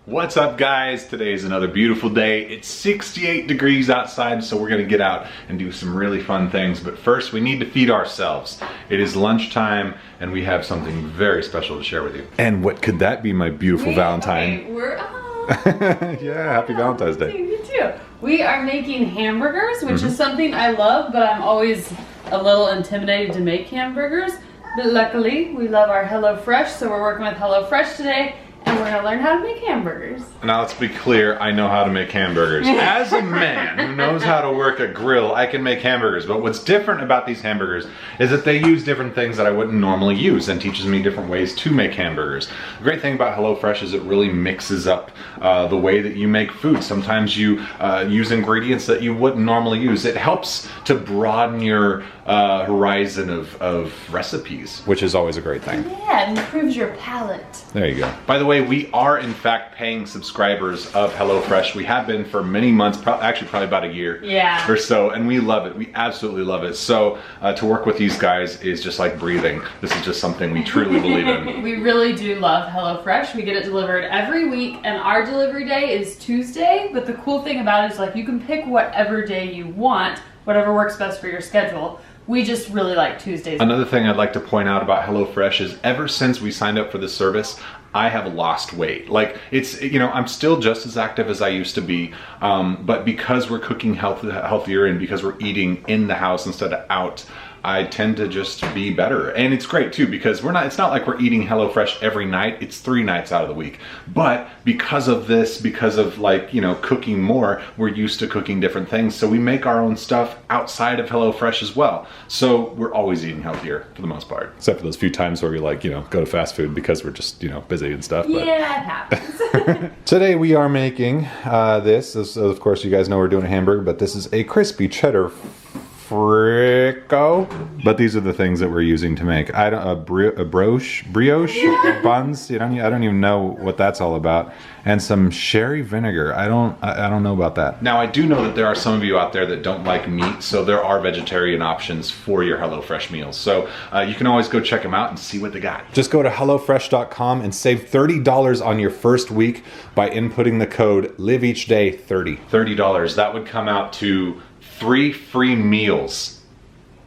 What's up, guys? Today is another beautiful day. It's 68 degrees outside, so we're gonna get out and do some really fun things. But first, we need to feed ourselves. It is lunchtime, and we have something very special to share with you. And what could that be, my beautiful Valentine? Okay, yeah, happy Valentine's Day. You too. We are making hamburgers, which is something I love, but I'm always a little intimidated to make hamburgers. But luckily, we love our HelloFresh, so we're working with HelloFresh today. And we're gonna learn how to make hamburgers. Now let's be clear, I know how to make hamburgers. As a man who knows how to work a grill, I can make hamburgers. But what's different about these hamburgers is that they use different things that I wouldn't normally use and teaches me different ways to make hamburgers. The great thing about HelloFresh is it really mixes up the way that you make food. Sometimes you use ingredients that you wouldn't normally use. It helps to broaden your horizon of recipes, which is always a great thing. Yeah, it improves your palate. There you go. By the way, we are in fact paying subscribers of HelloFresh. We have been for many months, actually probably about a year or so, and we love it. We absolutely love it. So to work with these guys is just like breathing. This is just something we truly believe in. We really do love HelloFresh. We get it delivered every week, and our delivery day is Tuesday, but the cool thing about it is like you can pick whatever day you want, whatever works best for your schedule. We just really like Tuesdays. Another thing I'd like to point out about HelloFresh is ever since we signed up for this service, I have lost weight. Like, it's, you know, I'm still just as active as I used to be, but because we're cooking healthier and because we're eating in the house instead of out, I tend to just be better. And it's great too, because it's not like we're eating HelloFresh every night. It's 3 nights out of the week. But because of this, because of like, you know, cooking more, we're used to cooking different things. So we make our own stuff outside of HelloFresh as well. So we're always eating healthier for the most part. Except for those few times where we like, you know, go to fast food because we're just, you know, busy and stuff. But. Yeah, it happens. Today we are making this. Of course, you guys know we're doing a hamburger, but this is a crispy cheddar Frico, but these are the things that we're using to make. Brioche buns. I don't even know what that's all about. And some sherry vinegar. I don't know about that. Now I do know that there are some of you out there that don't like meat, so there are vegetarian options for your HelloFresh meals. So you can always go check them out and see what they got. Just go to HelloFresh.com and save $30 on your first week by inputting the code LiveEachDay30. $30. That would come out to 3 free meals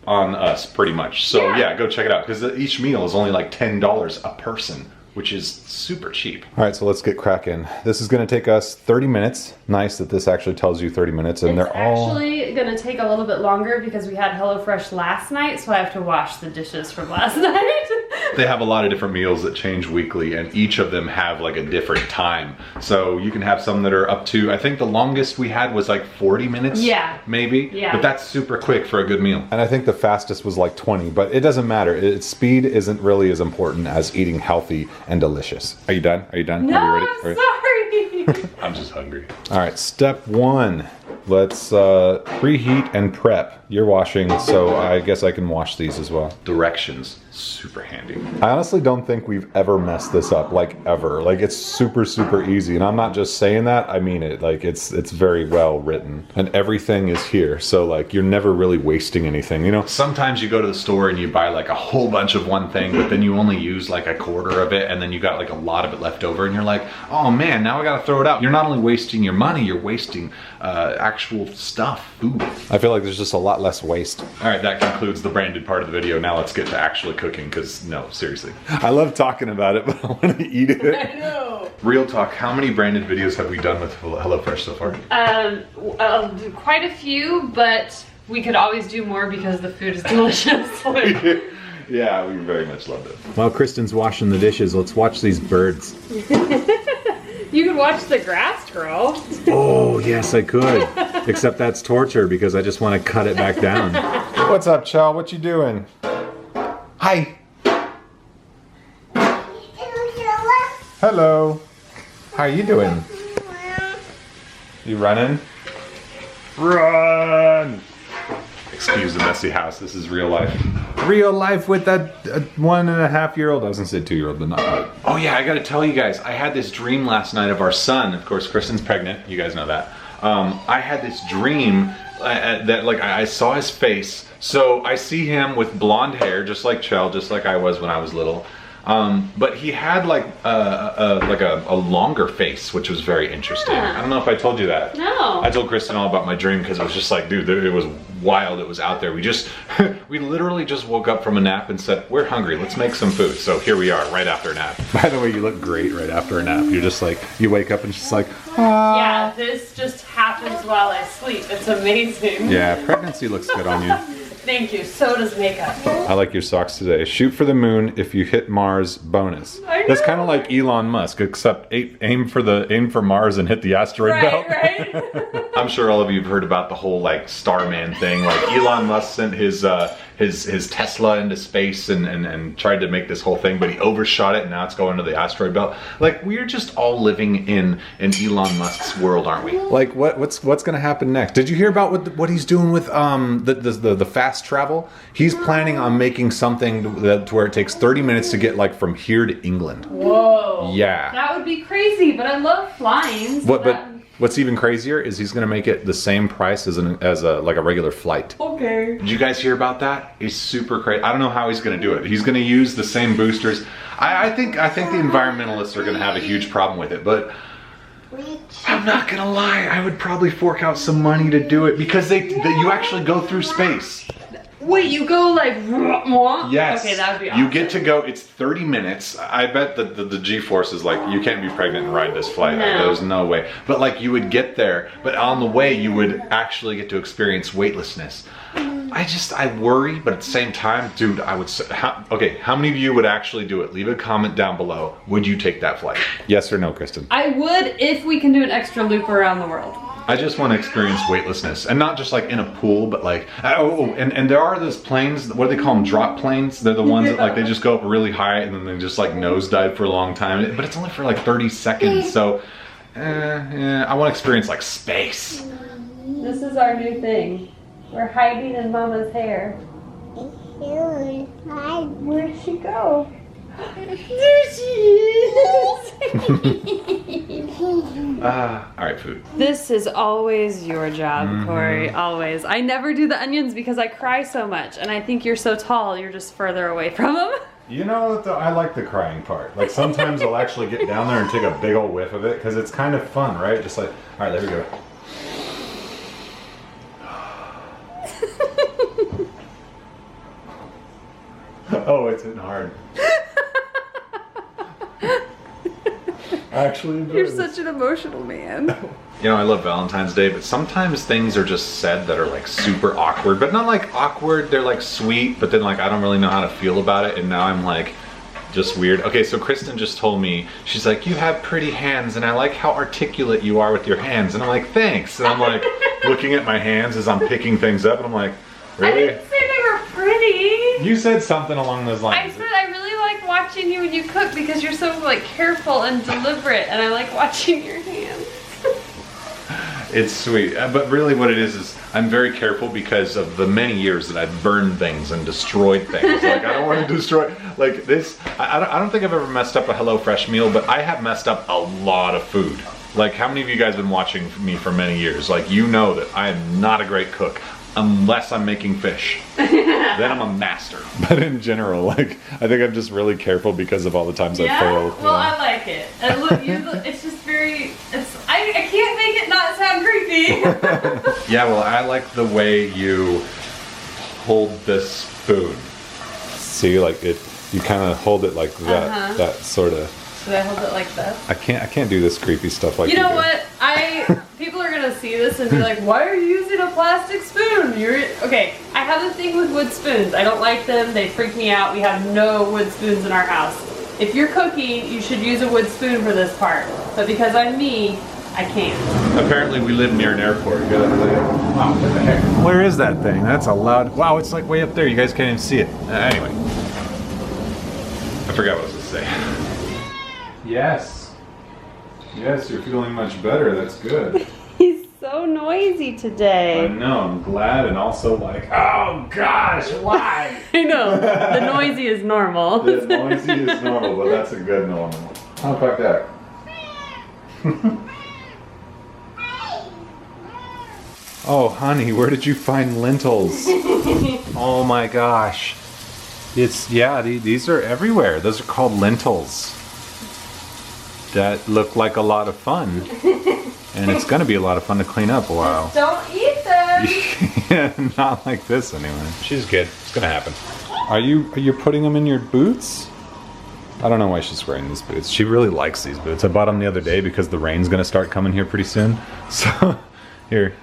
on us, pretty much. So yeah, go check it out, because each meal is only like $10 a person, which is super cheap. All right, so let's get cracking. This is gonna take us 30 minutes. Nice that this actually tells you 30 minutes, and they're all... It's actually gonna take a little bit longer because we had HelloFresh last night, so I have to wash the dishes from last night. They have a lot of different meals that change weekly, and each of them have like a different time. So you can have some that are up to, I think the longest we had was like 40 minutes, maybe. Yeah. But that's super quick for a good meal. And I think the fastest was like 20, but it doesn't matter. Speed isn't really as important as eating healthy and delicious. Are you done? Are you done? No, Are you ready? I'm sorry. I'm just hungry. All right, step 1. Let's preheat and prep. You're washing, so I guess I can wash these as well. Directions, super handy. I honestly don't think we've ever messed this up, like ever. Like, it's super, super easy. And I'm not just saying that, I mean it. Like, it's very well written. And everything is here, so like, you're never really wasting anything, you know? Sometimes you go to the store and you buy like a whole bunch of one thing, but then you only use like a quarter of it, and then you got like a lot of it left over, and you're like, oh man, now I gotta throw it out. You're not only wasting your money, you're wasting actual stuff, food. I feel like there's just a lot less waste. All right, that concludes the branded part of the video. Now let's get to actually cooking, because no, seriously. I love talking about it, but I want to eat it. I know. Real talk, how many branded videos have we done with HelloFresh so far? Quite a few, but we could always do more because the food is delicious. Yeah, we very much loved it. While Kristen's washing the dishes, let's watch these birds. You could watch the grass grow. Oh, yes, I could. Except that's torture because I just want to cut it back down. What's up, Chell? What you doing? Hi. Hello. How are you doing? You running? Run! Excuse the messy house. This is real life. Real life with that 1.5-year-old. I was gonna say 2-year-old, but not quite. Oh yeah, I gotta tell you guys, I had this dream last night of our son. Of course, Kristen's pregnant. You guys know that. I had this dream that like I saw his face. So I see him with blonde hair, just like Chell, just like I was when I was little. But he had like a longer face, which was very interesting. Yeah. I don't know if I told you that. No. I told Kristen all about my dream because it was just like, dude, it was wild. It was out there. We literally just woke up from a nap and said, we're hungry. Let's make some food. So here we are, right after a nap. By the way, you look great right after a nap. You're just like, you wake up and it's just like, ah. Yeah, this just happens while I sleep. It's amazing. Yeah, pregnancy looks good on you. Thank you. So does makeup. I like your socks today. Shoot for the moon. If you hit Mars, bonus. That's kind of like Elon Musk, except aim for Mars and hit the asteroid belt. Right. I'm sure all of you have heard about the whole like Starman thing. Like Elon Musk sent his Tesla into space and tried to make this whole thing, but he overshot it and now it's going to the asteroid belt. Like we're just all living in Elon Musk's world, aren't we? Like what's gonna happen next? Did you hear about what he's doing with the fast travel? He's planning on making something to where it takes 30 minutes to get like from here to England. Whoa. Yeah. That would be crazy, but I love flying. So But what's even crazier is he's gonna make it the same price as a regular flight. Okay. Did you guys hear about that? It's super crazy. I don't know how he's gonna do it. He's gonna use the same boosters. I think the environmentalists are gonna have a huge problem with it, but I'm not gonna lie, I would probably fork out some money to do it because you actually go through space. Wait, you go like Yes. Okay, that would be awesome. You get to go, it's 30 minutes. I bet the G-force is like, you can't be pregnant and ride this flight. No. There's no way. But like you would get there, but on the way you would actually get to experience weightlessness. I worry, but at the same time, dude, I would say, how many of you would actually do it? Leave a comment down below. Would you take that flight? Yes or no, Kristen? I would if we can do an extra loop around the world. I just want to experience weightlessness, and not just like in a pool, but like, and there are those planes, what do they call them, drop planes? They're the ones that like, they just go up really high and then they just like nosedive for a long time, but it's only for like 30 seconds, so I want to experience like space. This is our new thing. We're hiding in Mama's hair. Where'd she go? There she is! Alright, food. This is always your job, Corey, always. I never do the onions because I cry so much, and I think you're so tall, you're just further away from them. You know, I like the crying part. Like sometimes I'll actually get down there and take a big old whiff of it, because it's kind of fun, right? Just like, alright, there we go. Oh, it's hitting hard. Actually, You're such an emotional man. You know, I love Valentine's Day, but sometimes things are just said that are like super awkward, but not like awkward, they're like sweet, but then like I don't really know how to feel about it, and now I'm like just weird. Okay, so Kristen just told me, she's like, you have pretty hands and I like how articulate you are with your hands, and I'm like, thanks. And I'm like looking at my hands as I'm picking things up, and I'm like, really? I didn't say they were pretty. You said something along those lines. I said I really like watching you when you cook because you're so like careful and deliberate, and I like watching your hands. It's sweet, but really what it is I'm very careful because of the many years that I've burned things and destroyed things. Like I don't want to destroy, like this, I don't think I've ever messed up a HelloFresh meal, but I have messed up a lot of food. Like how many of you guys have been watching me for many years? Like you know that I am not a great cook. Unless I'm making fish, then I'm a master. But in general, like, I think I'm just really careful because of all the times I failed. Well, I like it. And look, it's just very, I can't make it not sound creepy. Yeah, well, I like the way you hold this spoon. See, like you kind of hold it like that, that sort of. Should I hold it like this? I can't do this creepy stuff like you know do. what? People are gonna see this and be like, why are you using a plastic spoon? Okay, I have a thing with wood spoons. I don't like them, they freak me out. We have no wood spoons in our house. If you're cooking, you should use a wood spoon for this part. But because I'm me, I can't. Apparently we live near an airport. Wow, what the heck? Where is that thing? That's a loud, wow, it's like way up there. You guys can't even see it. Anyway. I forgot what I was gonna say. Yes. Yes, you're feeling much better. That's good. He's so noisy today. I know. I'm glad, and also like, oh gosh, why? I know. The noisy is normal. The noisy is normal, but that's a good normal. How about that? Oh, honey, where did you find lentils? Oh my gosh. Yeah, these are everywhere. Those are called lentils. That look like a lot of fun. And it's gonna be a lot of fun to clean up. Wow. Don't eat them. Yeah, not like this anyway. She's good. It's gonna happen. Are you putting them in your boots? I don't know why she's wearing these boots. She really likes these boots. I bought them the other day because the rain's gonna start coming here pretty soon. So, here,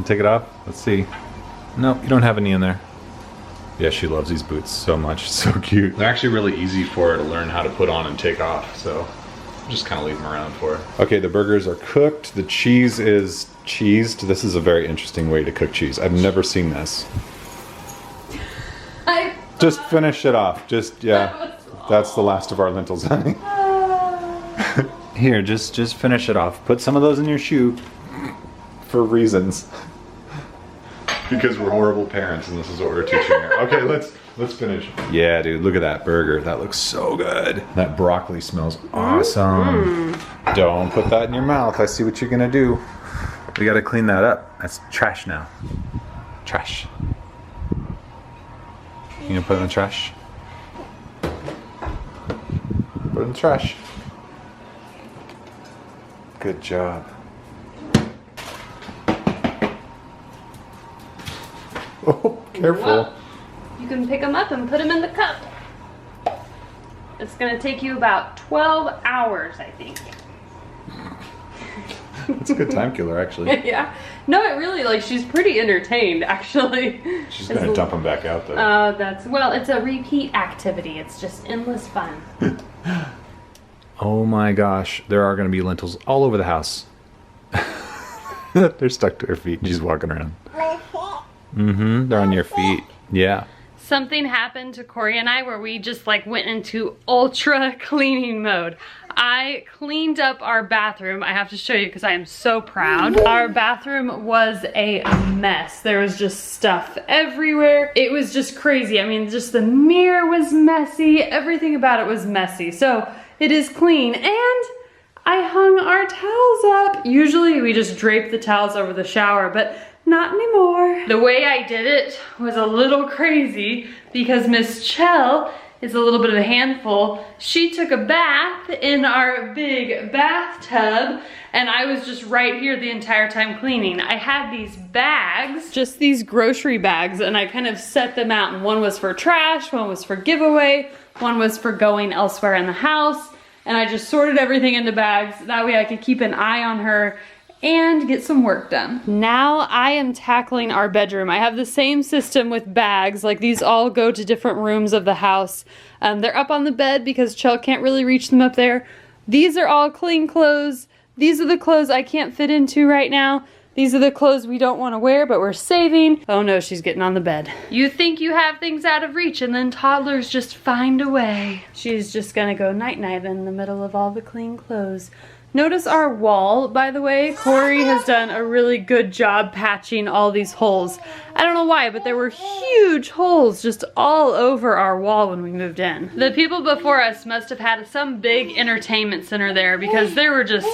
take it off. Let's see. Nope, you don't have any in there. Yeah, she loves these boots so much. So cute. They're actually really easy for her to learn how to put on and take off. So, just kind of leave them around for her. Okay, the burgers are cooked. The cheese is cheesed. This is a very interesting way to cook cheese. I've never seen this. Just finish it off. Yeah. That's the last of our lentils, honey. Here, just finish it off. Put some of those in your shoe for reasons. Because we're horrible parents and this is what we're teaching her. Okay, let's finish. Yeah, dude, look at that burger. That looks so good. That broccoli smells awesome. Don't put that in your mouth. I see what you're gonna do. We gotta clean that up. That's trash now. Trash. You gonna put it in the trash? Put it in the trash. Good job. Oh, careful. Well, you can pick them up and put them in the cup. It's gonna take you about 12 hours, I think. That's a good time killer, actually. Yeah. No, it really, like, she's pretty entertained, actually. She's gonna dump them back out, though. Well, it's a repeat activity. It's just endless fun. Oh my gosh, there are gonna be lentils all over the house. They're stuck to her feet. She's walking around. Mm-hmm, they're on your feet. Yeah. Something happened to Corey and I where we just like went into ultra cleaning mode. I cleaned up our bathroom. I have to show you because I am so proud. Our bathroom was a mess. There was just stuff everywhere. It was just crazy. I mean, just the mirror was messy. Everything about it was messy. So it is clean. And I hung our towels up. Usually we just drape the towels over the shower, but not anymore. The way I did it was a little crazy because Miss Chell is a little bit of a handful. She took a bath in our big bathtub and I was just right here the entire time cleaning. I had these bags, just these grocery bags, and I kind of set them out, and one was for trash, one was for giveaway, one was for going elsewhere in the house, and I just sorted everything into bags. That way I could keep an eye on her and get some work done. Now I am tackling our bedroom. I have the same system with bags. Like, these all go to different rooms of the house. They're up on the bed because Chell can't really reach them up there. These are all clean clothes. These are the clothes I can't fit into right now. These are the clothes we don't want to wear, but we're saving. Oh no, she's getting on the bed. You think you have things out of reach and then toddlers just find a way. She's just gonna go night-night in the middle of all the clean clothes. Notice our wall, by the way. Corey has done a really good job patching all these holes. I don't know why, but there were huge holes just all over our wall when we moved in. The people before us must have had some big entertainment center there because there were just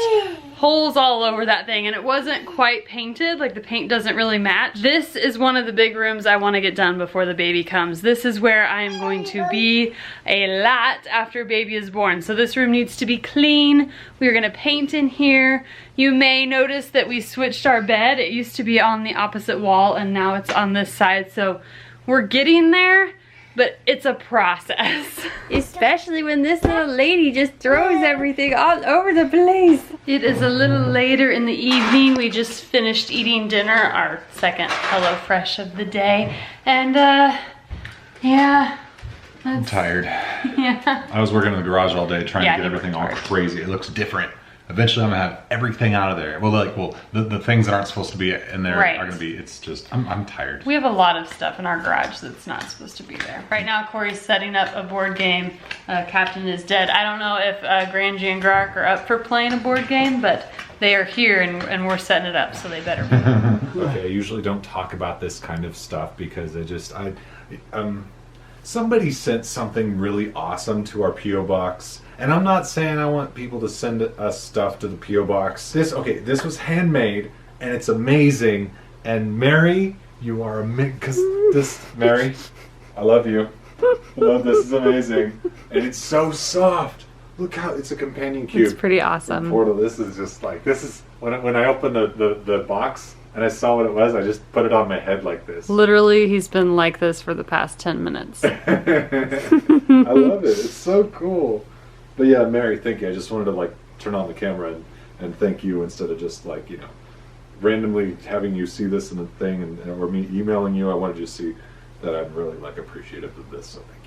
holes all over that thing, and it wasn't quite painted. Like, the paint doesn't really match. This is one of the big rooms I want to get done before the baby comes. This is where I am going to be a lot after baby is born. So this room needs to be clean. We're gonna paint in here. You may notice that we switched our bed. It used to be on the opposite wall and now it's on this side. So we're getting there, but it's a process. Especially when this little lady just throws everything all over the place. It is a little later in the evening. We just finished eating dinner, our second HelloFresh of the day. And yeah. I'm tired. Yeah. I was working in the garage all day trying to get everything all crazy. It looks different. Eventually I'm gonna have everything out of there. Well, the things that aren't supposed to be in there are gonna be, it's just, I'm tired. We have a lot of stuff in our garage that's not supposed to be there. Right now Corey's setting up a board game. Captain is Dead. I don't know if Grangie and Grark are up for playing a board game, but they are here and we're setting it up, so they better be. Okay, I usually don't talk about this kind of stuff because somebody sent something really awesome to our P.O. box. And I'm not saying I want people to send us stuff to the P.O. box. This was handmade and it's amazing. And Mary, you are Mary, I love you. Oh, this is amazing. And it's so soft. Look how it's a companion cube. It's pretty awesome. And Portal, this is just like, this is, when I opened the box and I saw what it was, I just put it on my head like this. Literally, he's been like this for the past 10 minutes. I love it. It's so cool. But yeah, Mary, thank you. I just wanted to like turn on the camera and thank you instead of just like, you know, randomly having you see this in a thing or me emailing you. I wanted you to see that I'm really like appreciative of this. So thank you.